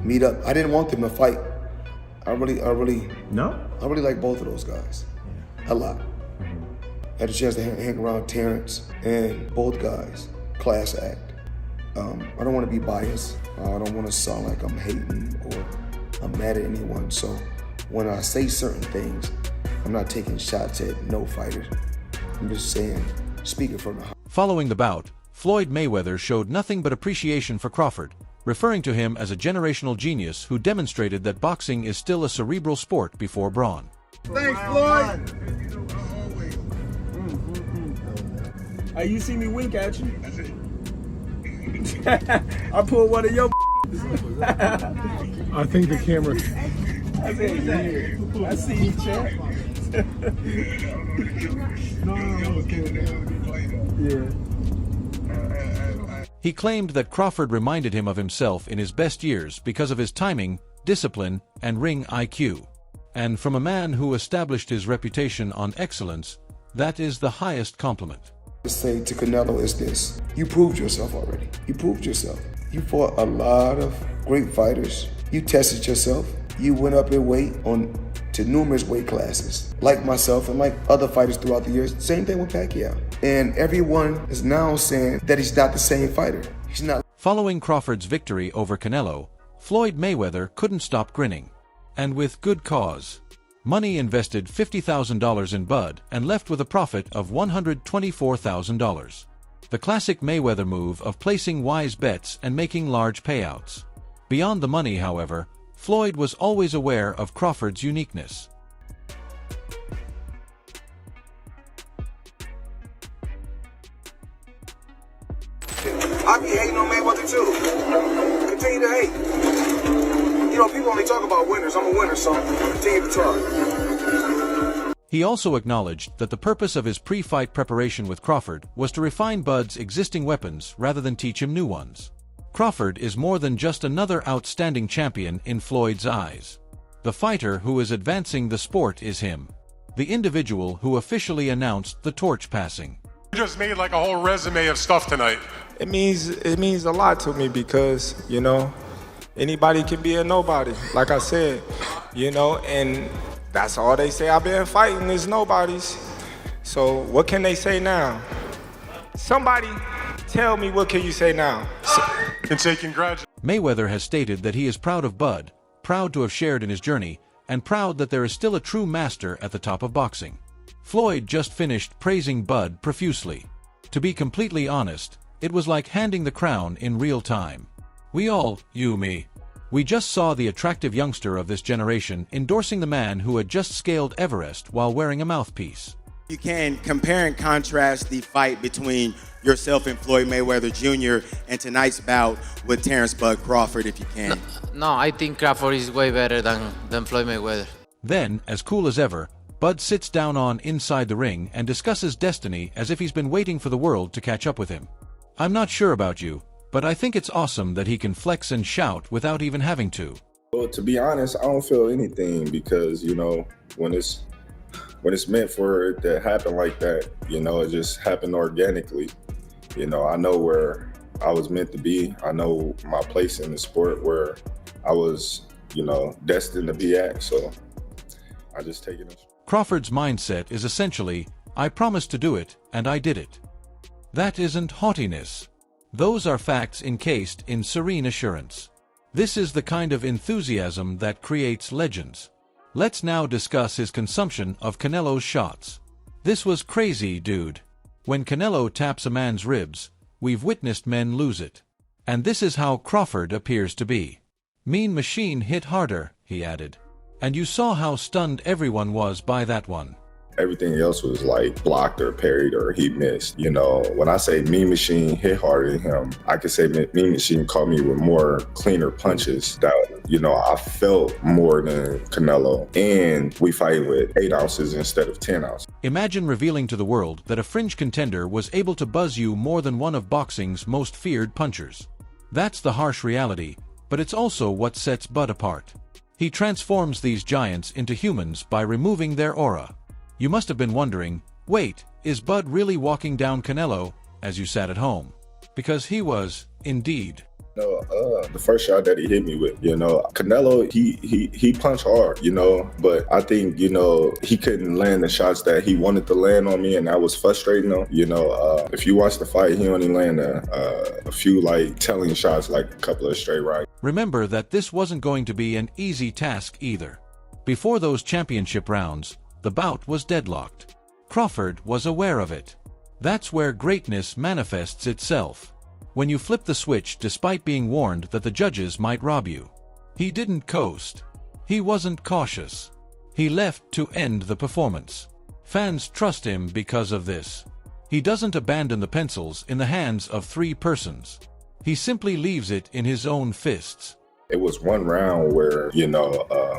meet up. I didn't want them to fight. I really like both of those guys, a lot. Had a chance to hang around Terence, and both guys, class act. I don't want to be biased. I don't want to sound like I'm hating or I'm mad at anyone. So when I say certain things, I'm not taking shots at no fighter. I'm just saying, speaking from the heart. Following the bout, Floyd Mayweather showed nothing but appreciation for Crawford, referring to him as a generational genius who demonstrated that boxing is still a cerebral sport before brawn. Thanks, Floyd! Hey, you see me wink at you? I pulled one of your I think the camera... I said, yeah. I see you, champ. Yeah. He claimed that Crawford reminded him of himself in his best years because of his timing, discipline, and ring IQ. And from a man who established his reputation on excellence, that is the highest compliment. To say to Canelo is this: you proved yourself already. You proved yourself. You fought a lot of great fighters. You tested yourself. You went up in weight to numerous weight classes, like myself and like other fighters throughout the years. Same thing with Pacquiao. And everyone is now saying that he's not the same fighter. He's not. Following Crawford's victory over Canelo, Floyd Mayweather couldn't stop grinning. And with good cause. Money invested $50,000 in Bud and left with a profit of $124,000. The classic Mayweather move of placing wise bets and making large payouts. Beyond the money, however, Floyd was always aware of Crawford's uniqueness. I be hating on Mayweather too. Continue to hate. You know, people only talk about winners. I'm a winner, so continue to talk. He also acknowledged that the purpose of his pre-fight preparation with Crawford was to refine Bud's existing weapons rather than teach him new ones. Crawford is more than just another outstanding champion in Floyd's eyes. The fighter who is advancing the sport is him. The individual who officially announced the torch passing. You just made like a whole resume of stuff tonight. It means a lot to me because, you know, anybody can be a nobody, like I said, you know, and that's all they say I've been fighting is nobodies. So what can they say now? Somebody tell me, what can you say now? And say congratulations. Mayweather has stated that he is proud of Bud, proud to have shared in his journey, and proud that there is still a true master at the top of boxing. Floyd just finished praising Bud profusely. To be completely honest, it was like handing the crown in real time. We all, you, me, we just saw the attractive youngster of this generation endorsing the man who had just scaled Everest while wearing a mouthpiece. You can compare and contrast the fight between yourself and Floyd Mayweather Jr. and tonight's bout with Terence "Bud" Crawford, if you can. No, I think Crawford is way better than Floyd Mayweather. Then, as cool as ever, Bud sits down on inside the ring and discusses destiny as if he's been waiting for the world to catch up with him. I'm not sure about you, but I think it's awesome that he can flex and shout without even having to. Well, to be honest, I don't feel anything because, you know, when it's meant for it to happen like that, you know, it just happened organically. You know, I know where I was meant to be. I know my place in the sport where I was, you know, destined to be at. So I just take it. Crawford's mindset is essentially, I promised to do it, and I did it. That isn't haughtiness. Those are facts encased in serene assurance. This is the kind of enthusiasm that creates legends. Let's now discuss his consumption of Canelo's shots. This was crazy, dude. When Canelo taps a man's ribs, we've witnessed men lose it. And this is how Crawford appears to be. Mean Machine hit harder, he added. And you saw how stunned everyone was by that one. Everything else was like blocked or parried or he missed. You know, when I say Mean Machine hit harder than him, I could say Mean Machine caught me with more cleaner punches that, you know, I felt more than Canelo. And we fight with 8 ounces instead of 10 ounces. Imagine revealing to the world that a fringe contender was able to buzz you more than one of boxing's most feared punchers. That's the harsh reality, but it's also what sets Bud apart. He transforms these giants into humans by removing their aura. You must have been wondering, wait, is Bud really walking down Canelo, as you sat at home? Because he was, indeed. The first shot that he hit me with, Canelo, he punched hard, but I think, he couldn't land the shots that he wanted to land on me, and that was frustrating him. If you watch the fight, he only landed a few telling shots, a couple of straight right. Remember that this wasn't going to be an easy task either. Before those championship rounds, the bout was deadlocked. Crawford was aware of it. That's where greatness manifests itself. When you flip the switch despite being warned that the judges might rob you. He didn't coast. He wasn't cautious. He left to end the performance. Fans trust him because of this. He doesn't abandon the pencils in the hands of three persons. He simply leaves it in his own fists. It was one round where,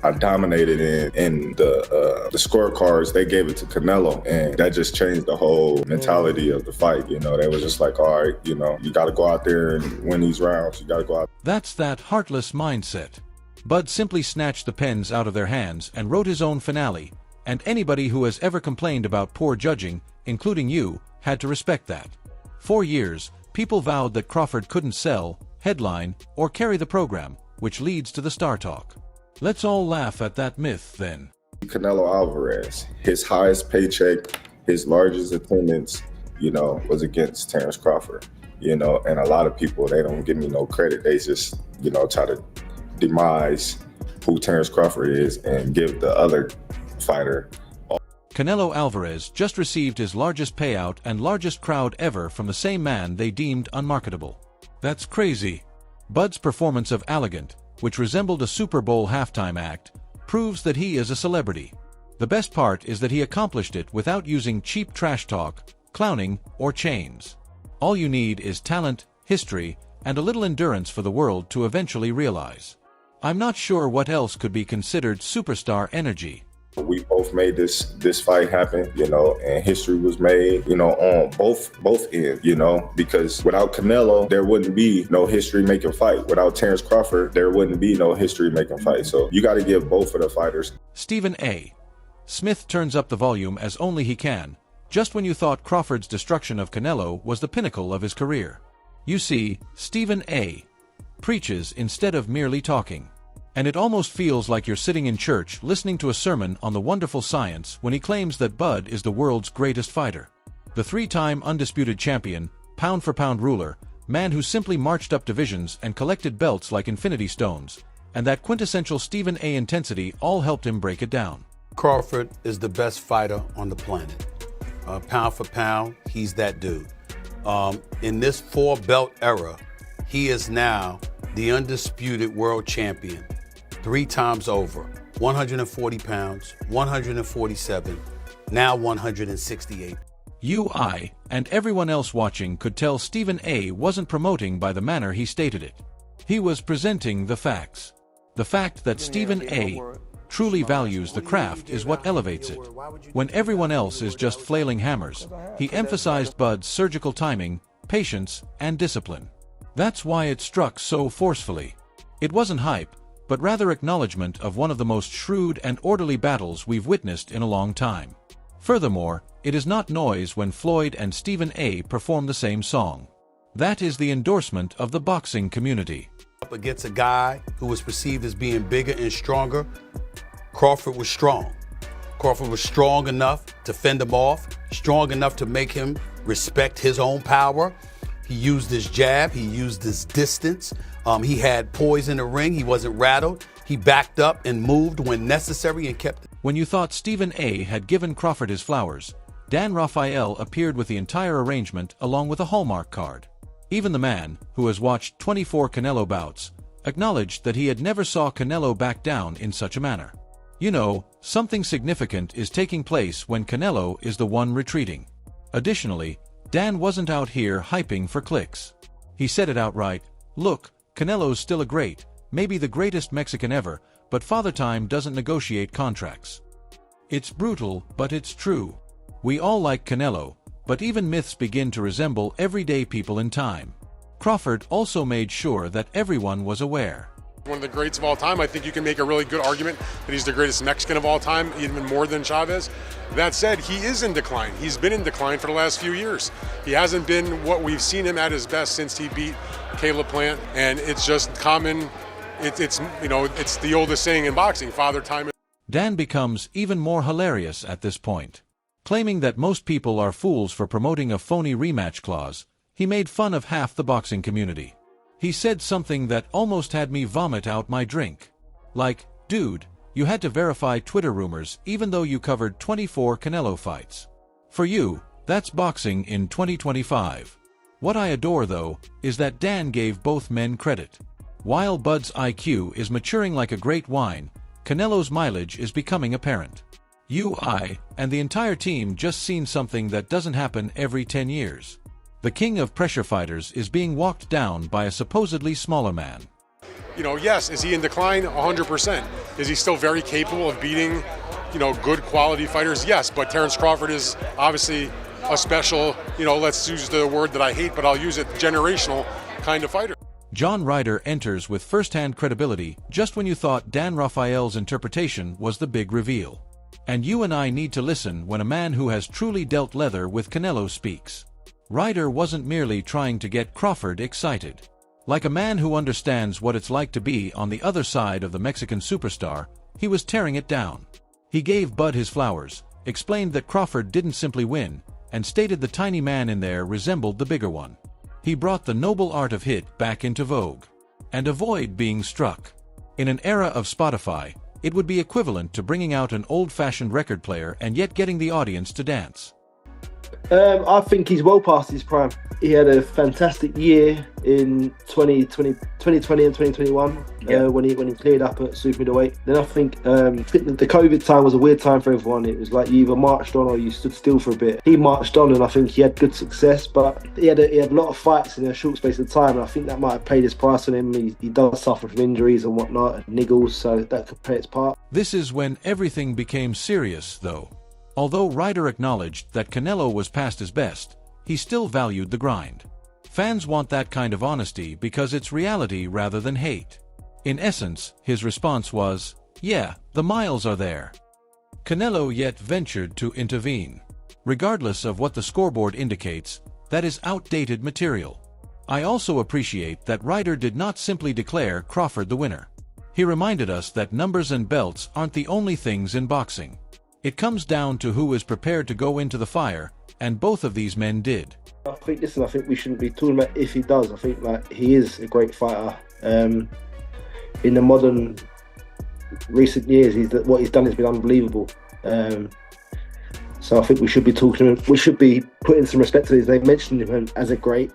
I dominated in the scorecards. They gave it to Canelo, and that just changed the whole mentality of the fight. They was just like, all right, you got to go out there and win these rounds. You got to go out. That's that heartless mindset. Bud simply snatched the pens out of their hands and wrote his own finale, and anybody who has ever complained about poor judging, including you, had to respect that. For years, people vowed that Crawford couldn't sell, headline, or carry the program, which leads to the star talk. Let's all laugh at that myth then. Canelo Alvarez, his highest paycheck, his largest attendance, was against Terence Crawford. And a lot of people, they don't give me no credit. They just, try to demise who Terence Crawford is and give the other fighter. Canelo Alvarez just received his largest payout and largest crowd ever from the same man they deemed unmarketable. That's crazy. Bud's performance of Elegant, which resembled a Super Bowl halftime act, proves that he is a celebrity. The best part is that he accomplished it without using cheap trash talk, clowning, or chains. All you need is talent, history, and a little endurance for the world to eventually realize. I'm not sure what else could be considered superstar energy. We both made this fight happen, and history was made, on both ends, because without Canelo, there wouldn't be no history-making fight. Without Terence Crawford, there wouldn't be no history-making fight. So you got to give both of the fighters. Stephen A. Smith turns up the volume as only he can, just when you thought Crawford's destruction of Canelo was the pinnacle of his career. You see, Stephen A. preaches instead of merely talking. And it almost feels like you're sitting in church listening to a sermon on the wonderful science when he claims that Bud is the world's greatest fighter. The three-time undisputed champion, pound-for-pound ruler, man who simply marched up divisions and collected belts like infinity stones, and that quintessential Stephen A. intensity all helped him break it down. Crawford is the best fighter on the planet. Pound for pound, he's that dude. In this four-belt era, he is now the undisputed world champion. 3 times over, 140 pounds, 147, now 168. You, I, and everyone else watching could tell Stephen A. wasn't promoting by the manner he stated it. He was presenting the facts. The fact that Stephen A. truly values the craft is what elevates it. When everyone else is just flailing hammers, he emphasized Bud's surgical timing, patience, and discipline. That's why it struck so forcefully. It wasn't hype, but rather acknowledgement of one of the most shrewd and orderly battles we've witnessed in a long time. Furthermore, it is not noise when Floyd and Stephen A. perform the same song. That is the endorsement of the boxing community. Up against a guy who was perceived as being bigger and stronger, Crawford was strong. Crawford was strong enough to fend him off, strong enough to make him respect his own power. He used his jab, he used his distance. He had poise in the ring, he wasn't rattled. He backed up and moved when necessary and kept it. When you thought Stephen A. had given Crawford his flowers, Dan Rafael appeared with the entire arrangement along with a Hallmark card. Even the man, who has watched 24 Canelo bouts, acknowledged that he had never saw Canelo back down in such a manner. Something significant is taking place when Canelo is the one retreating. Additionally, Dan wasn't out here hyping for clicks. He said it outright, look, Canelo's still a great, maybe the greatest Mexican ever, but Father Time doesn't negotiate contracts. It's brutal, but it's true. We all like Canelo, but even myths begin to resemble everyday people in time. Crawford also made sure that everyone was aware. One of the greats of all time. I think you can make a really good argument that he's the greatest Mexican of all time, even more than Chavez. That said, he is in decline. He's been in decline for the last few years. He hasn't been what we've seen him at his best since he beat Caleb Plant, and it's just common. It's the oldest saying in boxing: Father Time. Dan becomes even more hilarious at this point. Claiming that most people are fools for promoting a phony rematch clause, he made fun of half the boxing community. He said something that almost had me vomit out my drink. Like, dude, you had to verify Twitter rumors even though you covered 24 Canelo fights. For you, that's boxing in 2025. What I adore, though, is that Dan gave both men credit. While Bud's IQ is maturing like a great wine, Canelo's mileage is becoming apparent. I, and the entire team just seen something that doesn't happen every 10 years. The king of pressure fighters is being walked down by a supposedly smaller man. Yes, is he in decline? 100%. Is he still very capable of beating, good quality fighters? Yes, but Terence Crawford is obviously a special, let's use the word that I hate, but I'll use it, generational kind of fighter. John Ryder enters with first-hand credibility just when you thought Dan Rafael's interpretation was the big reveal. And you and I need to listen when a man who has truly dealt leather with Canelo speaks. Ryder wasn't merely trying to get Crawford excited. Like a man who understands what it's like to be on the other side of the Mexican superstar, he was tearing it down. He gave Bud his flowers, explained that Crawford didn't simply win, and stated the tiny man in there resembled the bigger one. He brought the noble art of hit back into vogue. And avoid being struck. In an era of Spotify, it would be equivalent to bringing out an old-fashioned record player and yet getting the audience to dance. I think he's well past his prime. He had a fantastic year in 2020 and 2021 when he cleared up at super middleweight. Then I think the COVID time was a weird time for everyone. It was like you either marched on or you stood still for a bit. He marched on, and I think he had good success, but he had a lot of fights in a short space of time, and I think that might have paid his price on him. He does suffer from injuries and whatnot, and niggles, so that could play its part. This is when everything became serious, though. Although Ryder acknowledged that Canelo was past his best, he still valued the grind. Fans want that kind of honesty because it's reality rather than hate. In essence, his response was, yeah, the miles are there. Canelo yet ventured to intervene. Regardless of what the scoreboard indicates, that is outdated material. I also appreciate that Ryder did not simply declare Crawford the winner. He reminded us that numbers and belts aren't the only things in boxing. It comes down to who is prepared to go into the fire, and both of these men did. I think we shouldn't be talking about if he does. I think he is a great fighter. In the modern recent years, what he's done has been unbelievable. So I think we should be putting some respect to his name, mentioning him as a great.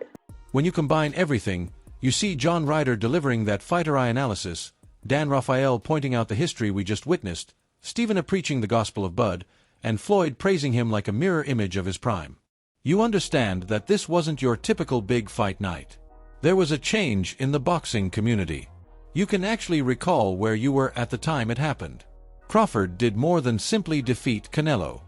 When you combine everything, you see John Ryder delivering that fighter eye analysis, Dan Rafael pointing out the history we just witnessed, Stephen preaching the gospel of Bud, and Floyd praising him like a mirror image of his prime. You understand that this wasn't your typical big fight night. There was a change in the boxing community. You can actually recall where you were at the time it happened. Crawford did more than simply defeat Canelo.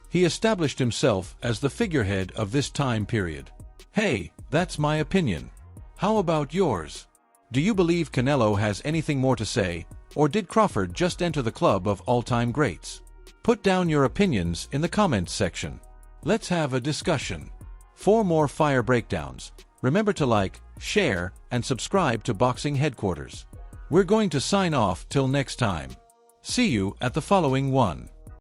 He established himself as the figurehead of this time period. Hey, that's my opinion. How about yours? Do you believe Canelo has anything more to say, or did Crawford just enter the club of all-time greats? Put down your opinions in the comments section. Let's have a discussion. For more fire breakdowns, remember to like, share, and subscribe to Boxing Headquarters. We're going to sign off till next time. See you at the following one.